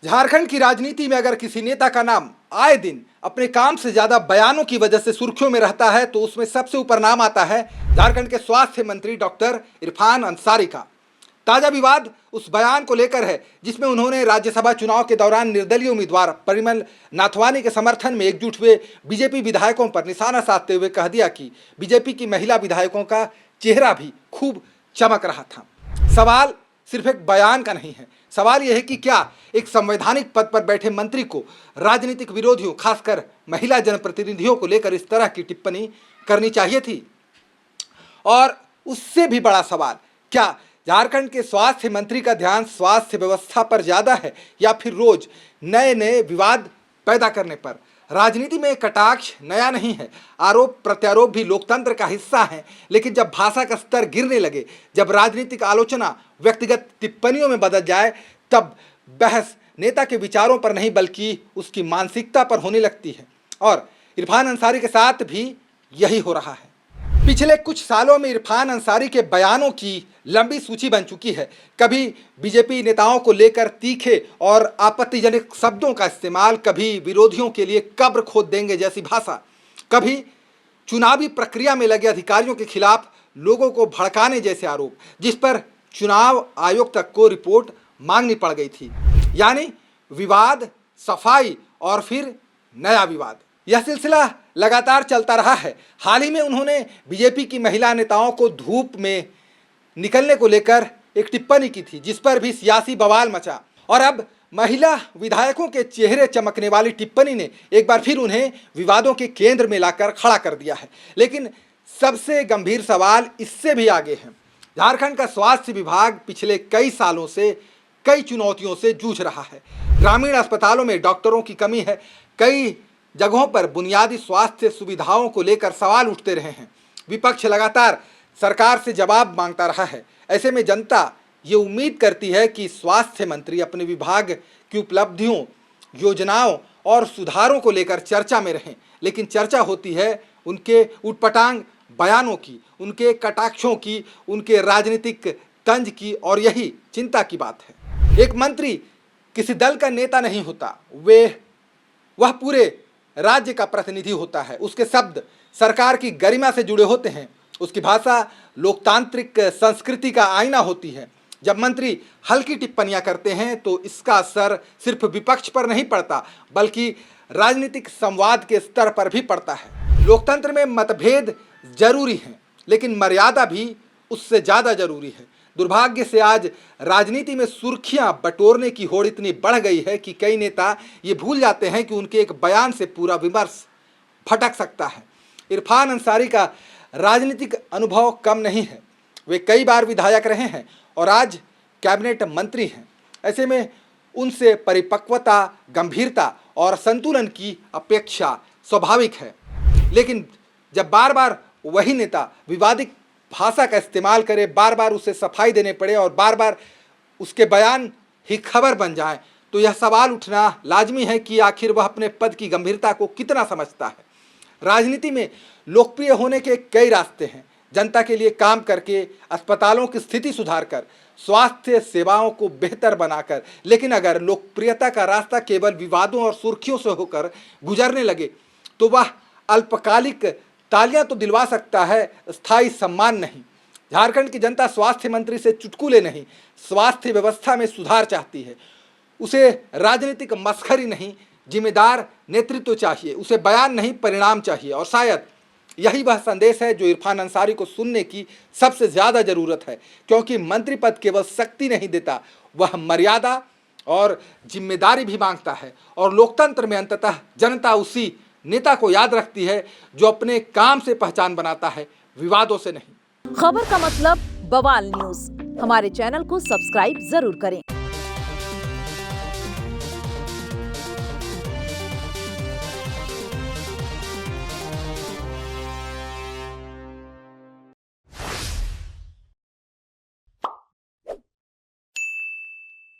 झारखंड की राजनीति में अगर किसी नेता का नाम आए दिन अपने काम से ज्यादा बयानों की वजह से सुर्खियों में रहता है तो उसमें सबसे ऊपर नाम आता है झारखंड के स्वास्थ्य मंत्री डॉक्टर इरफान अंसारी का। ताजा विवाद उस बयान को लेकर है जिसमें उन्होंने राज्यसभा चुनाव के दौरान निर्दलीय उम्मीदवार परिमल नाथवानी के समर्थन में एकजुट हुए बीजेपी विधायकों पर निशाना साधते हुए कह दिया कि बीजेपी की महिला विधायकों का चेहरा भी खूब चमक रहा था। सवाल सिर्फ एक बयान का नहीं है, सवाल यह है कि क्या एक संवैधानिक पद पर बैठे मंत्री को राजनीतिक विरोधियों खासकर महिला जनप्रतिनिधियों को लेकर इस तरह की टिप्पणी करनी चाहिए थी। और उससे भी बड़ा सवाल, क्या झारखंड के स्वास्थ्य मंत्री का ध्यान स्वास्थ्य व्यवस्था पर ज्यादा है या फिर रोज नए नए विवाद पैदा करने पर। राजनीति में कटाक्ष नया नहीं है, आरोप प्रत्यारोप भी लोकतंत्र का हिस्सा है, लेकिन जब भाषा का स्तर गिरने लगे, जब राजनीतिक आलोचना व्यक्तिगत टिप्पणियों में बदल जाए, तब बहस नेता के विचारों पर नहीं बल्कि उसकी मानसिकता पर होने लगती है। और इरफान अंसारी के साथ भी यही हो रहा है। पिछले कुछ सालों में इरफान अंसारी के बयानों की लंबी सूची बन चुकी है। कभी बीजेपी नेताओं को लेकर तीखे और आपत्तिजनक शब्दों का इस्तेमाल, कभी विरोधियों के लिए कब्र खोद देंगे जैसी भाषा, कभी चुनावी प्रक्रिया में लगे अधिकारियों के खिलाफ लोगों को भड़काने जैसे आरोप, जिस पर चुनाव आयोग तक को रिपोर्ट मांगनी पड़ गई थी। यानी विवाद, सफाई और फिर नया विवाद, यह सिलसिला लगातार चलता रहा है। हाल ही में उन्होंने बीजेपी की महिला नेताओं को धूप में निकलने को लेकर एक टिप्पणी की थी जिस पर भी सियासी बवाल मचा, और अब महिला विधायकों के चेहरे चमकने वाली टिप्पणी ने एक बार फिर उन्हें विवादों के केंद्र में लाकर खड़ा कर दिया है। लेकिन सबसे गंभीर सवाल इससे भी आगे है। झारखंड का स्वास्थ्य विभाग पिछले कई सालों से कई चुनौतियों से जूझ रहा है। ग्रामीण अस्पतालों में डॉक्टरों की कमी है, कई जगहों पर बुनियादी स्वास्थ्य सुविधाओं को लेकर सवाल उठते रहे हैं। विपक्ष लगातार सरकार से जवाब मांगता रहा है। ऐसे में जनता ये उम्मीद करती है कि स्वास्थ्य मंत्री अपने विभाग की उपलब्धियों, योजनाओं और सुधारों को लेकर चर्चा में रहें, लेकिन चर्चा होती है उनके उटपटांग बयानों की, उनके कटाक्षों की, उनके राजनीतिक तंज की, और यही चिंता की बात है। एक मंत्री किसी दल का नेता नहीं होता, वह पूरे राज्य का प्रतिनिधि होता है। उसके शब्द सरकार की गरिमा से जुड़े होते हैं, उसकी भाषा लोकतांत्रिक संस्कृति का आईना होती है। जब मंत्री हल्की टिप्पणियां करते हैं तो इसका असर सिर्फ विपक्ष पर नहीं पड़ता बल्कि राजनीतिक संवाद के स्तर पर भी पड़ता है। लोकतंत्र में मतभेद जरूरी है, लेकिन मर्यादा भी उससे ज़्यादा जरूरी है। दुर्भाग्य से आज राजनीति में सुर्खियां बटोरने की होड़ इतनी बढ़ गई है कि कई नेता ये भूल जाते हैं कि उनके एक बयान से पूरा विमर्श भटक सकता है। इरफान अंसारी का राजनीतिक अनुभव कम नहीं है, वे कई बार विधायक रहे हैं और आज कैबिनेट मंत्री हैं। ऐसे में उनसे परिपक्वता, गंभीरता और संतुलन की अपेक्षा स्वाभाविक है। लेकिन जब बार बार वही नेता विवादित भाषा का इस्तेमाल करे, बार बार उसे सफाई देने पड़े और बार बार उसके बयान ही खबर बन जाए, तो यह सवाल उठना लाजमी है कि आखिर वह अपने पद की गंभीरता को कितना समझता है। राजनीति में लोकप्रिय होने के कई रास्ते हैं। जनता के लिए काम करके, अस्पतालों की स्थिति सुधारकर, स्वास्थ्य सेवाओं को बेहतर बनाकर। लेकिन अगर लोकप्रियता का रास्ता केवल विवादों और सुर्खियों से होकर गुजरने लगे तो वह अल्पकालिक तालियां तो दिलवा सकता है, स्थायी सम्मान नहीं। झारखंड की जनता स्वास्थ्य मंत्री से चुटकुले नहीं, स्वास्थ्य व्यवस्था में सुधार चाहती है। उसे राजनीतिक मस्खरी नहीं, जिम्मेदार नेतृत्व चाहिए। उसे बयान नहीं, परिणाम चाहिए। और शायद यही वह संदेश है जो इरफान अंसारी को सुनने की सबसे ज़्यादा ज़रूरत है, क्योंकि मंत्री पद केवल शक्ति नहीं देता, वह मर्यादा और जिम्मेदारी भी मांगता है। और लोकतंत्र में अंततः जनता उसी नेता को याद रखती है जो अपने काम से पहचान बनाता है, विवादों से नहीं। खबर का मतलब बवाल न्यूज। हमारे चैनल को सब्सक्राइब जरूर करें।